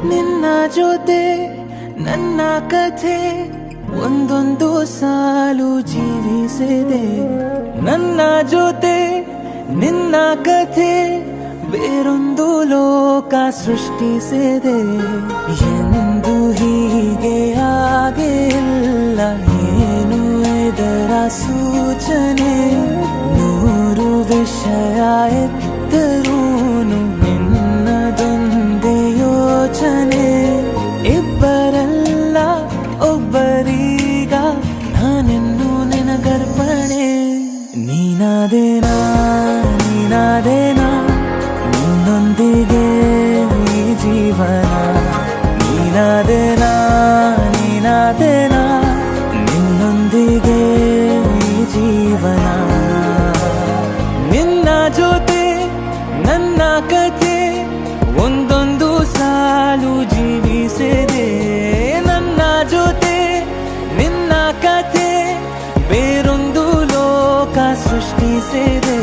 ನಿನ್ನ ಜೊತೆ ನನ್ನ ಕಥೆ ಒಂದೊಂದು ಸಾಲು ಜೀವಿಸಿದೆ. ನನ್ನ ಜೊತೆ ನಿನ್ನ ಕಥೆ ಬೇರೊಂದು ಲೋಕ ಸೃಷ್ಟಿಸಿದೆ. ಎಂದು ಹೀಗೆ ಆಗಿಲ್ಲ, ಏನು ಇದರ ಸೂಚನೆ? ನೂರು ವಿಷಯ ಎತ್ತರೂನು ನಿನ್ನದೊಂದೇ ಯೋಚನೆ. ಇಬ್ಬರಲ್ಲ ಒಬ್ಬರೀಗ ನಾನೆನ್ನು ನಿನಗರ್ಪಣೆ. ನೀನಾದೇನಾ ನೀನಾದೇನಾ ನಿನ್ನೊಂದಿಗೆ ಈ ಜೀವನ. ನೀನಾದೇನಾ ನೀನಾದೇನಾ ನಿನ್ನೊಂದಿಗೆ ಈ ಜೀವನ. ನಿನ್ನ ಜೊತೆ ನನ್ನ ಕಥೆ ಒಂದೊಂದು ಸಾಲು ಜೀವಿಸಿದೆ. ನನ್ನ ಜೊತೆ ನಿನ್ನ ಕಥೆ ಬೇರೊಂದು ಲೋಕ ಸೃಷ್ಟಿಸಿದೆ.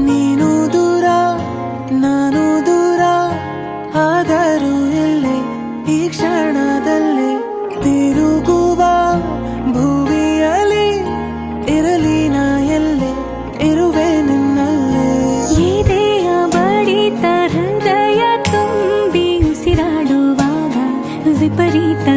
ನೀನು ದೂರ ನಾನು ದೂರ ಆದರೂ ಇಲ್ಲೇ ಈ ಕ್ಷಣದಲ್ಲಿ ತಿರುಗುವ ಭುವಿಯಲ್ಲಿ ಇರಲಿ ನಾ ಎಲ್ಲೇ ಇರುವೆ ನಿನ್ನಲ್ಲೇ. ಎದೆಯ ಬಡಿತ ಹೃದಯ ತುಂಬಿ ಉಸಿರಾಡುವಾಗ ವಿಪರೀತ